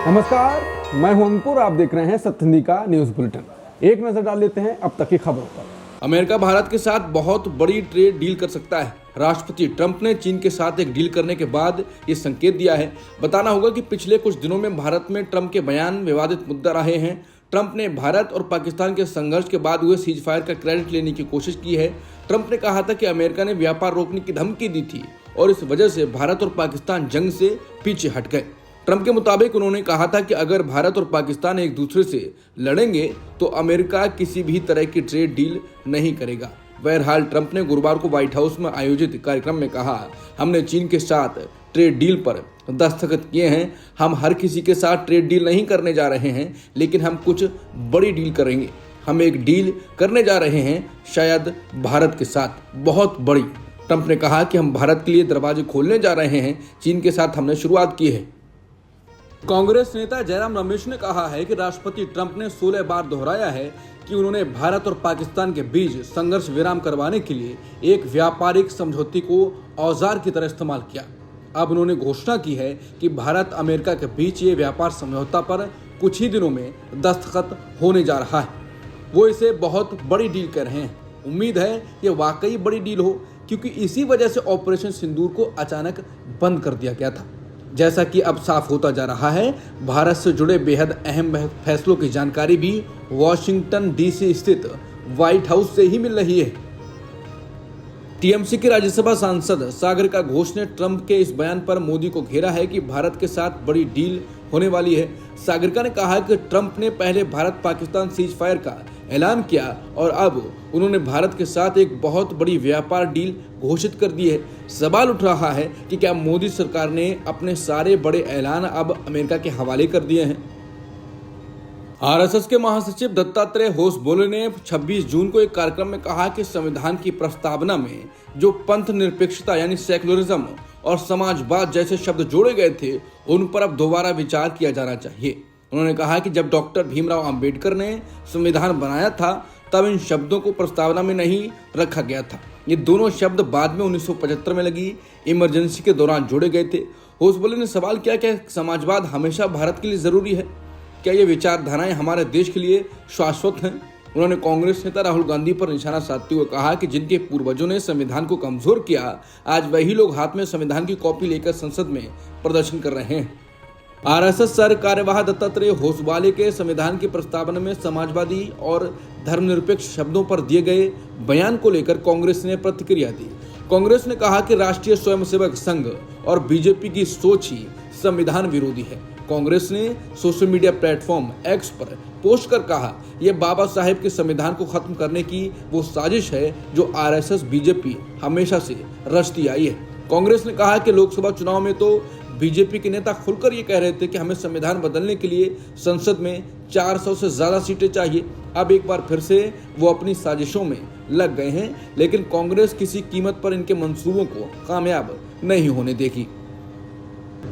नमस्कार, मैं हूं अंकुर। आप देख रहे हैं सत्य हिंदी का न्यूज बुलेटिन। एक नजर डाल लेते हैं अब तक की खबरों पर। अमेरिका भारत के साथ बहुत बड़ी ट्रेड डील कर सकता है। राष्ट्रपति ट्रंप ने चीन के साथ एक डील करने के बाद ये संकेत दिया है। बताना होगा कि पिछले कुछ दिनों में भारत में ट्रंप के बयान विवादित मुद्दा रहे हैं। ट्रंप ने भारत और पाकिस्तान के संघर्ष के बाद हुए सीज फायर का क्रेडिट लेने की कोशिश की है। ट्रंप ने कहा था कि अमेरिका ने व्यापार रोकने की धमकी दी थी और इस वजह से भारत और पाकिस्तान जंग से पीछे हट गए। ट्रंप के मुताबिक उन्होंने कहा था कि अगर भारत और पाकिस्तान एक दूसरे से लड़ेंगे तो अमेरिका किसी भी तरह की ट्रेड डील नहीं करेगा। बहरहाल ट्रंप ने गुरुवार को व्हाइट हाउस में आयोजित कार्यक्रम में कहा, हमने चीन के साथ ट्रेड डील पर दस्तखत किए हैं। हम हर किसी के साथ ट्रेड डील नहीं करने जा रहे हैं, लेकिन हम कुछ बड़ी डील करेंगे। हम एक डील करने जा रहे हैं, शायद भारत के साथ, बहुत बड़ी। ट्रंप ने कहा कि हम भारत के लिए दरवाजे खोलने जा रहे हैं। चीन के साथ हमने शुरुआत की है। कांग्रेस नेता जयराम रमेश ने कहा है कि राष्ट्रपति ट्रंप ने 16 बार दोहराया है कि उन्होंने भारत और पाकिस्तान के बीच संघर्ष विराम करवाने के लिए एक व्यापारिक समझौते को औजार की तरह इस्तेमाल किया। अब उन्होंने घोषणा की है कि भारत अमेरिका के बीच ये व्यापार समझौता पर कुछ ही दिनों में दस्तखत होने जा रहा है। वो इसे बहुत बड़ी डील कह रहे हैं। उम्मीद है ये वाकई बड़ी डील हो, क्योंकि इसी वजह से ऑपरेशन सिंदूर को अचानक बंद कर दिया गया था। जैसा कि अब साफ होता जा रहा है, भारत से जुड़े बेहद अहम फैसलों की जानकारी भी वॉशिंगटन डीसी स्थित व्हाइट हाउस से ही मिल रही है। टीएमसी के राज्यसभा सांसद सागरिका घोष ने ट्रंप के इस बयान पर मोदी को घेरा है कि भारत के साथ बड़ी डील होने वाली है। सागरिका ने कहा कि ट्रंप ने पहले भारत पाकिस्तान सीज फायर का ऐलान किया और अब उन्होंने भारत के साथ एक बहुत बड़ी व्यापार डील घोषित कर दी है। सवाल उठ रहा है कि क्या मोदी सरकार ने अपने सारे बड़े ऐलान अब अमेरिका के हवाले कर दिए हैं। आरएसएस के महासचिव दत्तात्रेय होसबोले ने 26 जून को एक कार्यक्रम में कहा कि संविधान की प्रस्तावना में जो पंथ निरपेक्षता यानी सेक्युलरिज्म और समाजवाद जैसे शब्द जोड़े गए थे, उन पर अब दोबारा विचार किया जाना चाहिए। उन्होंने कहा कि जब डॉक्टर भीमराव अंबेडकर ने संविधान बनाया था, तब इन शब्दों को प्रस्तावना में नहीं रखा गया था। ये दोनों शब्द बाद में 1975 में लगी इमरजेंसी के दौरान जोड़े गए थे। होसबोले ने सवाल किया कि समाजवाद हमेशा भारत के लिए जरूरी है? क्या ये विचारधाराएं हमारे देश के लिए शाश्वत हैं? उन्होंने कांग्रेस नेता राहुल गांधी पर निशाना साधते हुए कहा कि जिनके पूर्वजों ने संविधान को कमजोर किया, आज वही लोग हाथ में संविधान की कॉपी लेकर संसद में प्रदर्शन कर रहे हैं। आरएसएस सर कार्यवाह दत्तात्रेय होसबोले के संविधान की प्रस्तावना में समाजवादी और धर्मनिरपेक्ष शब्दों पर दिए गए बयान को लेकर कांग्रेस ने प्रतिक्रिया दी। कांग्रेस ने कहा कि राष्ट्रीय स्वयंसेवक संघ और बीजेपी की सोच ही संविधान विरोधी है। कांग्रेस ने सोशल मीडिया प्लेटफॉर्म एक्स पर पोस्ट कर कहा, यह बाबा साहेब के संविधान को खत्म करने की वो साजिश है जो आरएसएस बीजेपी हमेशा से रचती आई है। कांग्रेस ने कहा कि लोकसभा चुनाव में तो बीजेपी के नेता खुलकर ये कह रहे थे कि हमें संविधान बदलने के लिए संसद में 400 से ज्यादा सीटें चाहिए। अब एक बार फिर से वो अपनी साजिशों में लग गए हैं, लेकिन कांग्रेस किसी कीमत पर इनके मंसूबों को कामयाब नहीं होने देगी।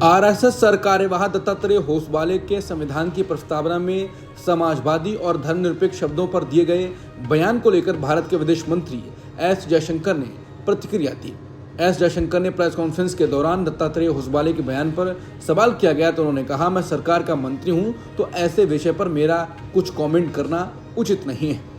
आरएसएस सर कार्यवाह दत्तात्रेय होसबोले के संविधान की प्रस्तावना में समाजवादी और धर्मनिरपेक्ष शब्दों पर दिए गए बयान को लेकर भारत के विदेश मंत्री एस जयशंकर ने प्रतिक्रिया दी। एस जयशंकर ने प्रेस कॉन्फ्रेंस के दौरान दत्तात्रेय होसबोले के बयान पर सवाल किया गया तो उन्होंने कहा, मैं सरकार का मंत्री हूं, तो ऐसे विषय पर मेरा कुछ कमेंट करना उचित नहीं है।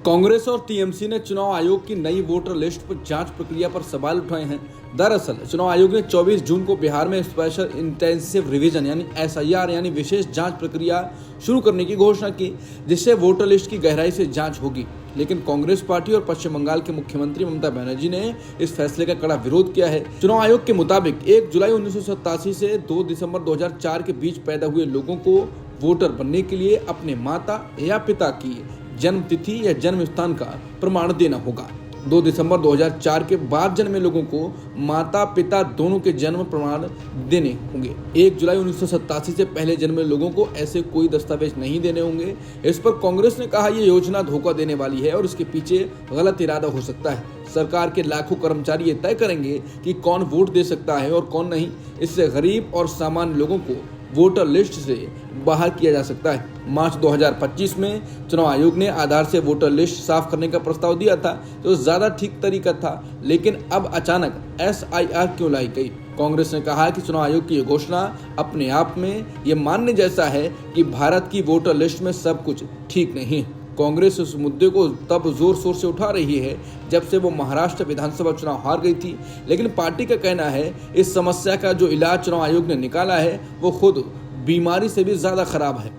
कांग्रेस और टीएमसी ने चुनाव आयोग की नई वोटर लिस्ट पर जांच प्रक्रिया पर सवाल उठाए हैं। दरअसल चुनाव आयोग ने 24 जून को बिहार में स्पेशल इंटेंसिव रिवीजन यानी एसआईआर यानी विशेष जांच प्रक्रिया शुरू करने की घोषणा की, जिससे वोटर लिस्ट की गहराई से जांच होगी। लेकिन कांग्रेस पार्टी और पश्चिम बंगाल के मुख्यमंत्री ममता बनर्जी ने इस फैसले का कड़ा विरोध किया है। चुनाव आयोग के मुताबिक 1 जुलाई 1987 से 2 दिसंबर 2004 के बीच पैदा हुए लोगों को वोटर बनने के लिए अपने माता या पिता की जन्म तिथि या जन्म स्थान का प्रमाण देना होगा। 2 दिसंबर 2004 के बाद जन्मे लोगों को माता पिता दोनों के जन्म प्रमाण देने होंगे। 1 जुलाई 1987 से पहले जन्मे लोगों को ऐसे कोई दस्तावेज नहीं देने होंगे। इस पर कांग्रेस ने कहा, यह योजना धोखा देने वाली है और इसके पीछे गलत इरादा हो सकता है। सरकार के लाखों कर्मचारी ये तय करेंगे कि कौन वोट दे सकता है और कौन नहीं। इससे गरीब और सामान्य लोगों को वोटर लिस्ट से बाहर किया जा सकता है। मार्च 2025 में चुनाव आयोग ने आधार से वोटर लिस्ट साफ करने का प्रस्ताव दिया था, जो ज्यादा ठीक तरीका था, लेकिन अब अचानक एसआईआर क्यों लाई गई? कांग्रेस ने कहा कि चुनाव आयोग की ये घोषणा अपने आप में ये मानने जैसा है कि भारत की वोटर लिस्ट में सब कुछ ठीक नहीं है। कांग्रेस इस मुद्दे को तब जोर शोर से उठा रही है जब से वो महाराष्ट्र विधानसभा चुनाव हार गई थी, लेकिन पार्टी का कहना है इस समस्या का जो इलाज चुनाव आयोग ने निकाला है वो खुद बीमारी से भी ज्यादा खराब है।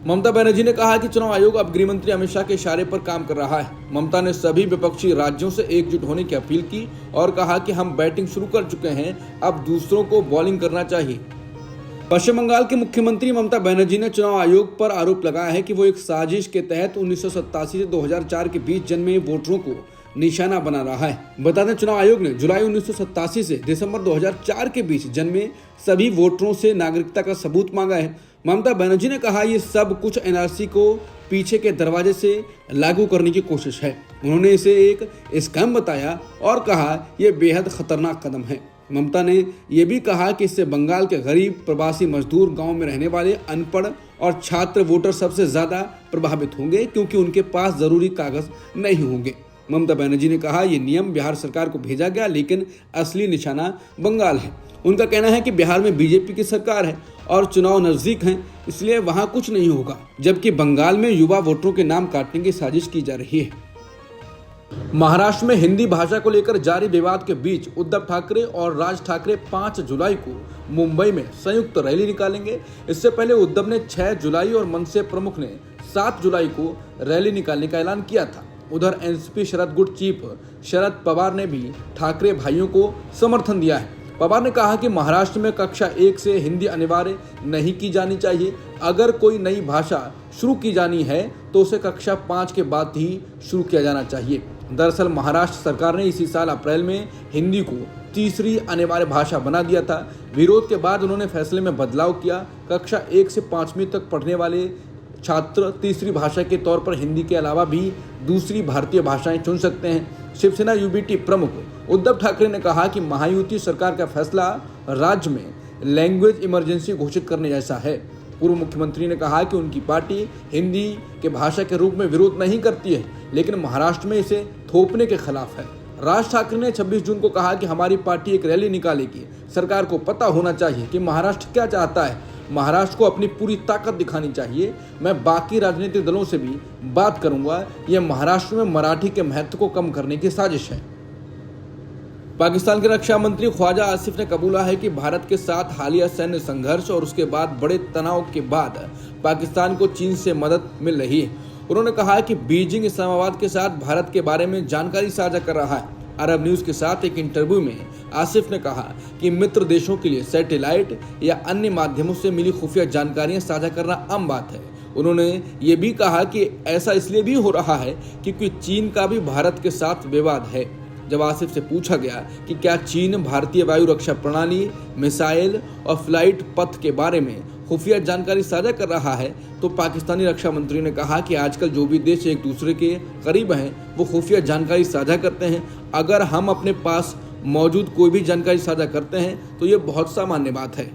ममता बनर्जी ने कहा कि चुनाव आयोग अब गृह मंत्री अमित शाह के इशारे पर काम कर रहा है। ममता ने सभी विपक्षी राज्यों से एकजुट होने की अपील की और कहा कि हम बैटिंग शुरू कर चुके हैं, अब दूसरों को बॉलिंग करना चाहिए। पश्चिम बंगाल की मुख्यमंत्री ममता बनर्जी ने चुनाव आयोग पर आरोप लगाया है कि वो एक साजिश के तहत 1987 से 2004 के बीच जन्मे वोटरों को निशाना बना रहा है। बता दें, चुनाव आयोग ने जुलाई 1987 से दिसंबर 2004 के बीच जन्मे सभी वोटरों से नागरिकता का सबूत मांगा है। ममता बनर्जी ने कहा ये सब कुछ एनआरसी को पीछे के दरवाजे से लागू करने की कोशिश है। उन्होंने इसे एक स्कैम बताया और कहा यह बेहद खतरनाक कदम है। ममता ने यह भी कहा कि इससे बंगाल के गरीब, प्रवासी मजदूर, गांव में रहने वाले अनपढ़ और छात्र वोटर सबसे ज्यादा प्रभावित होंगे क्योंकि उनके पास जरूरी कागज नहीं होंगे। ममता बनर्जी ने कहा यह नियम बिहार सरकार को भेजा गया, लेकिन असली निशाना बंगाल है। उनका कहना है कि बिहार में बीजेपी की सरकार है और चुनाव नजदीक हैं, इसलिए वहां कुछ नहीं होगा, जबकि बंगाल में युवा वोटरों के नाम काटने की साजिश की जा रही है। महाराष्ट्र में हिंदी भाषा को लेकर जारी विवाद के बीच उद्धव ठाकरे और राज ठाकरे 5 जुलाई को मुंबई में संयुक्त रैली निकालेंगे। इससे पहले उद्धव ने 6 जुलाई और मनसे प्रमुख ने 7 जुलाई को रैली निकालने का ऐलान किया था। उधर एनसीपी शरद गुट चीफ शरद पवार ने भी ठाकरे भाइयों को समर्थन दिया है। पवार ने कहा कि महाराष्ट्र में कक्षा 1 से हिंदी अनिवार्य नहीं की जानी चाहिए। अगर कोई नई भाषा शुरू की जानी है तो उसे कक्षा 5 के बाद ही शुरू किया जाना चाहिए। दरअसल महाराष्ट्र सरकार ने इसी साल अप्रैल में हिंदी को तीसरी अनिवार्य भाषा बना दिया था। विरोध के बाद उन्होंने फैसले में बदलाव किया। कक्षा 1 से 5वीं तक पढ़ने वाले छात्र तीसरी भाषा के तौर पर हिंदी के अलावा भी दूसरी भारतीय भाषाएं चुन सकते हैं। शिवसेना यूबीटी प्रमुख उद्धव ठाकरे ने कहा कि महायुति सरकार का फैसला राज्य में लैंग्वेज इमरजेंसी घोषित करने जैसा है। पूर्व मुख्यमंत्री ने कहा कि उनकी पार्टी हिंदी के भाषा के रूप में विरोध नहीं करती है, लेकिन महाराष्ट्र में इसे थोपने के खिलाफ है। राज ठाकरे ने 26 जून को कहा कि हमारी पार्टी एक रैली निकालेगी। सरकार को पता होना चाहिए कि महाराष्ट्र क्या चाहता है। महाराष्ट्र को अपनी पूरी ताकत दिखानी चाहिए। मैं बाकी राजनीतिक दलों से भी बात करूंगा। यह महाराष्ट्र में मराठी के महत्व को कम करने की साजिश है। पाकिस्तान के रक्षा मंत्री ख्वाजा आसिफ ने कबूला है कि भारत के साथ हालिया सैन्य संघर्ष और उसके बाद बड़े तनाव के बाद पाकिस्तान को चीन से मदद मिल रही है। उन्होंने कहा कि बीजिंग इस्लामाबाद के साथ भारत के बारे में जानकारी साझा कर रहा है। अरब न्यूज के साथ एक इंटरव्यू में आसिफ ने कहा कि मित्र देशों के लिए सैटेलाइट या अन्य माध्यमों से मिली खुफिया जानकारियां साझा करना आम बात है। उन्होंने ये भी कहा कि ऐसा इसलिए भी हो रहा है क्योंकि चीन का भी भारत के साथ विवाद है। जब आसिफ से पूछा गया कि क्या चीन भारतीय वायु रक्षा प्रणाली, मिसाइल और फ्लाइट पथ के बारे में खुफिया जानकारी साझा कर रहा है, तो पाकिस्तानी रक्षा मंत्री ने कहा कि आजकल जो भी देश एक दूसरे के करीब हैं वो खुफिया जानकारी साझा करते हैं। अगर हम अपने पास मौजूद कोई भी जानकारी साझा करते हैं तो ये बहुत सामान्य बात है।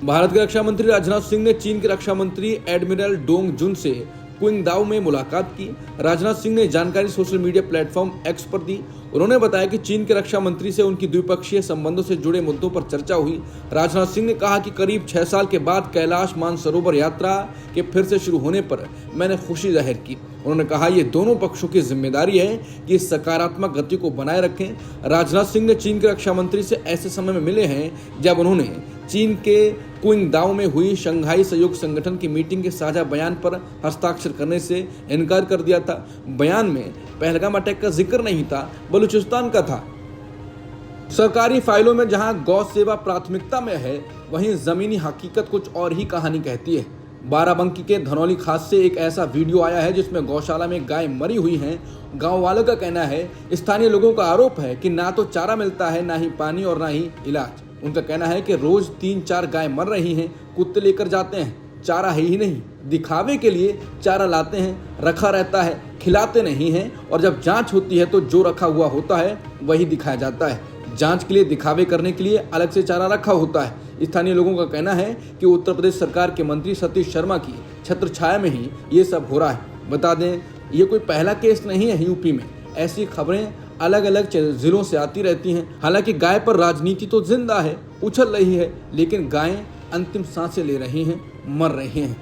भारत के रक्षा मंत्री राजनाथ सिंह ने चीन के रक्षा मंत्री एडमिरल डोंग जुन से क्विंगदाओ में मुलाकात की। राजनाथ सिंह ने जानकारी सोशल मीडिया प्लेटफॉर्म एक्स पर दी। उन्होंने बताया कि चीन के रक्षा मंत्री से उनकी द्विपक्षीय संबंधों से जुड़े मुद्दों पर चर्चा हुई। राजनाथ सिंह ने कहा कि करीब 6 साल के बाद कैलाश मानसरोवर यात्रा के फिर से शुरू होने पर मैंने खुशी जाहिर की। उन्होंने कहा ये दोनों पक्षों की जिम्मेदारी है कि इस सकारात्मक गति को बनाए रखें। राजनाथ सिंह ने चीन के रक्षा मंत्री से ऐसे समय में मिले हैं जब उन्होंने चीन के क्विंगदाओ में हुई शंघाई सहयोग संगठन की मीटिंग के साझा बयान पर हस्ताक्षर करने से इनकार कर दिया था। बयान में पहलगाम अटैक का जिक्र नहीं था, बलूचिस्तान का था। सरकारी फाइलों में जहां गौ सेवा प्राथमिकता में है, वहीं जमीनी हकीकत कुछ और ही कहानी कहती है। बाराबंकी के धनौली खास से एक ऐसा वीडियो आया है जिसमें गौशाला में गाय मरी हुई हैं। गांव वालों का कहना है, स्थानीय लोगों का आरोप है कि ना तो चारा मिलता है, ना ही पानी और ना ही इलाज। उनका कहना है कि रोज 3-4 गाय मर रही हैं, कुत्ते लेकर जाते हैं, चारा है ही नहीं, दिखावे के लिए चारा लाते हैं, रखा रहता है, खिलाते नहीं हैं, और जब जांच होती है तो जो रखा हुआ होता है वही दिखाया जाता है। जांच के लिए, दिखावे करने के लिए अलग से चारा रखा होता है। स्थानीय लोगों का कहना है कि उत्तर प्रदेश सरकार के मंत्री सतीश शर्मा की छत्र छाया में ही ये सब हो रहा है। बता दें, ये कोई पहला केस नहीं है यूपी में। ऐसी खबरें अलग अलग जिलों से आती रहती हैं। हालांकि गाय पर राजनीति तो जिंदा है, उछल रही है, लेकिन गायें अंतिम सांसें ले रही हैं, मर रही हैं।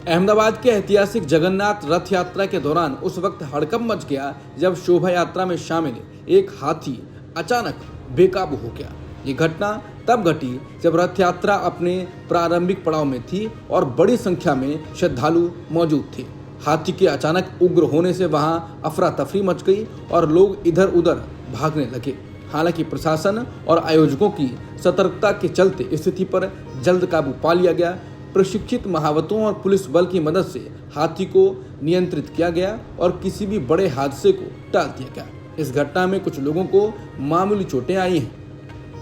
अहमदाबाद के ऐतिहासिक जगन्नाथ रथ यात्रा के दौरान उस वक्त हड़कंप मच गया जब शोभा यात्रा में शामिल एक हाथी अचानक बेकाबू हो गया। ये घटना तब घटी जब रथ यात्रा अपने प्रारंभिक पड़ाव में थी और बड़ी संख्या में श्रद्धालु मौजूद थे। हाथी के अचानक उग्र होने से वहां अफरा तफरी मच गई और लोग इधर उधर भागने लगे। हालांकि प्रशासन और आयोजकों की सतर्कता के चलते स्थिति पर जल्द काबू पा लिया गया। प्रशिक्षित महावतों और पुलिस बल की मदद से हाथी को नियंत्रित किया गया और किसी भी बड़े हादसे को टाल दिया गया। इस घटना में कुछ लोगों को मामूली चोटें आई हैं।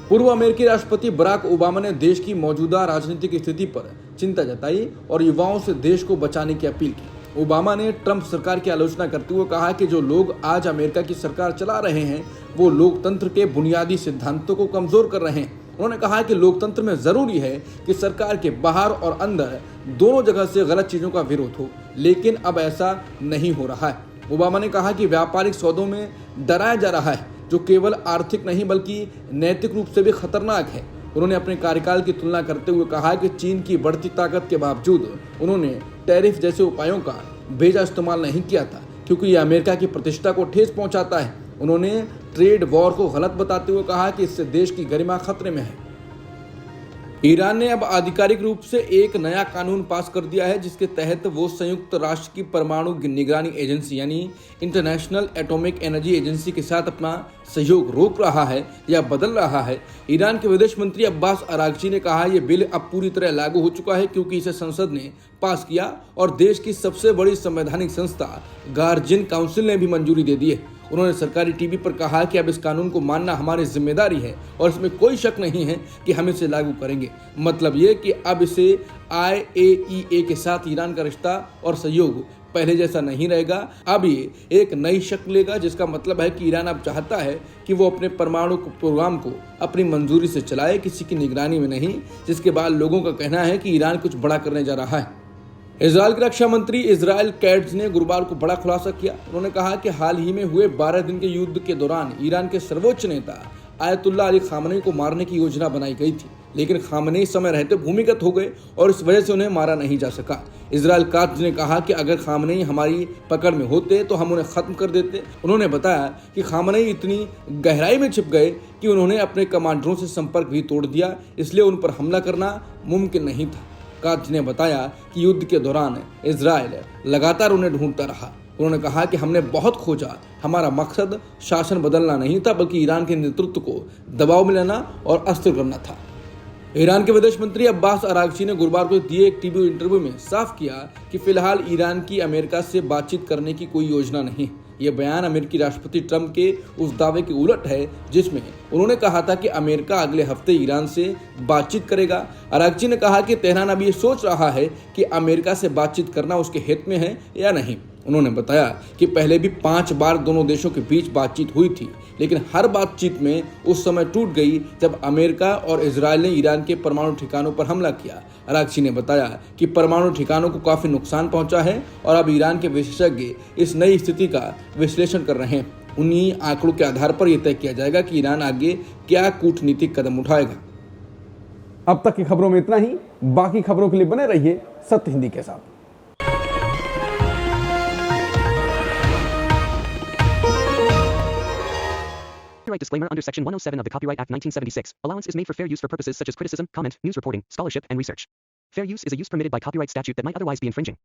पूर्व अमेरिकी राष्ट्रपति बराक ओबामा ने देश की मौजूदा राजनीतिक स्थिति पर चिंता जताई और युवाओं से देश को बचाने की अपील की। ओबामा ने ट्रंप सरकार की आलोचना करते हुए कहा कि जो लोग आज अमेरिका की सरकार चला रहे हैं वो लोकतंत्र के बुनियादी सिद्धांतों को कमजोर कर रहे हैं। उन्होंने कहा कि लोकतंत्र में जरूरी है कि सरकार के बाहर और अंदर दोनों जगह से गलत चीजों का विरोध हो, लेकिन अब ऐसा नहीं हो रहा है। ओबामा ने कहा कि व्यापारिक सौदों में डराया जा रहा है, जो केवल आर्थिक नहीं बल्कि नैतिक रूप से भी खतरनाक है। उन्होंने अपने कार्यकाल की तुलना करते हुए कहा कि चीन की बढ़ती ताकत के बावजूद उन्होंने टैरिफ जैसे उपायों का बेजा इस्तेमाल नहीं किया था, क्योंकि यह अमेरिका की प्रतिष्ठा को ठेस पहुंचाता है। उन्होंने ट्रेड वॉर को गलत बताते हुए कहा कि इससे देश की गरिमा खतरे में है। ईरान ने अब आधिकारिक रूप से एक नया कानून पास कर दिया है, जिसके तहत वो संयुक्त राष्ट्र की परमाणु निगरानी एजेंसी यानी इंटरनेशनल एटॉमिक एनर्जी एजेंसी के साथ अपना सहयोग रोक रहा है या बदल रहा है। ईरान के विदेश मंत्री अब्बास अरागची ने कहा यह बिल अब पूरी तरह लागू हो चुका है, क्योंकि इसे संसद ने पास किया और देश की सबसे बड़ी संवैधानिक संस्था गार्जियन काउंसिल ने भी मंजूरी दे दी है। उन्होंने सरकारी टीवी पर कहा कि अब इस कानून को मानना हमारी जिम्मेदारी है और इसमें कोई शक नहीं है कि हम इसे लागू करेंगे। मतलब ये कि अब इसे IAEA के साथ ईरान का रिश्ता और सहयोग पहले जैसा नहीं रहेगा। अब ये एक नई शक्ल लेगा, जिसका मतलब है कि ईरान अब चाहता है कि वो अपने परमाणु प्रोग्राम को अपनी मंजूरी से चलाए, किसी की निगरानी में नहीं, जिसके बाद लोगों का कहना है कि ईरान कुछ बड़ा करने जा रहा है। इजरायल के रक्षा मंत्री इजराइल कैट्ज ने गुरुवार को बड़ा खुलासा किया। उन्होंने कहा कि हाल ही में हुए 12 दिन के युद्ध के दौरान ईरान के सर्वोच्च नेता आयतुल्लाह अली खामनेई को मारने की योजना बनाई गई थी, लेकिन खामनेई समय रहते भूमिगत हो गए और इस वजह से उन्हें मारा नहीं जा सका। इजराइल कैट्ज ने कहा कि अगर खामनेई हमारी पकड़ में होते तो हम उन्हें खत्म कर देते। उन्होंने बताया कि खामनेई इतनी गहराई में छिप गए कि उन्होंने अपने कमांडरों से संपर्क भी तोड़ दिया, इसलिए उन पर हमला करना मुमकिन नहीं था। काज ने बताया कि युद्ध के दौरान इजराइल लगातार उन्हें ढूंढता रहा। उन्होंने कहा कि हमने बहुत खोजा, हमारा मकसद शासन बदलना नहीं था, बल्कि ईरान के नेतृत्व को दबाव में लेना और अस्थिर करना था। ईरान के विदेश मंत्री अब्बास अरागची ने गुरुवार को दिए एक टीवी इंटरव्यू में साफ किया कि फिलहाल ईरान की अमेरिका से बातचीत करने की कोई योजना नहीं। ये बयान अमेरिकी राष्ट्रपति ट्रंप के उस दावे के उलट है जिसमें उन्होंने कहा था कि अमेरिका अगले हफ्ते ईरान से बातचीत करेगा। अरागची ने कहा कि तेहरान अभी ये सोच रहा है कि अमेरिका से बातचीत करना उसके हित में है या नहीं। उन्होंने बताया कि पहले भी 5 बार दोनों देशों के बीच बातचीत हुई थी, लेकिन हर बातचीत में उस समय टूट गई जब अमेरिका और इजराइल ने ईरान के परमाणु ठिकानों पर हमला किया। अरागची ने बताया कि परमाणु ठिकानों को काफी नुकसान पहुंचा है और अब ईरान के विशेषज्ञ इस नई स्थिति का विश्लेषण कर रहे हैं। उन्हीं आंकड़ों के आधार पर यह तय किया जाएगा कि ईरान आगे क्या कूटनीतिक कदम उठाएगा। अब तक की खबरों में इतना ही। बाकी खबरों के लिए बने रहिए सत्य हिंदी के साथ। Copyright disclaimer under Section 107 of the Copyright Act 1976. Allowance is made for fair use for purposes such as criticism, comment, news reporting, scholarship, and research. Fair use is a use permitted by copyright statute that might otherwise be infringing.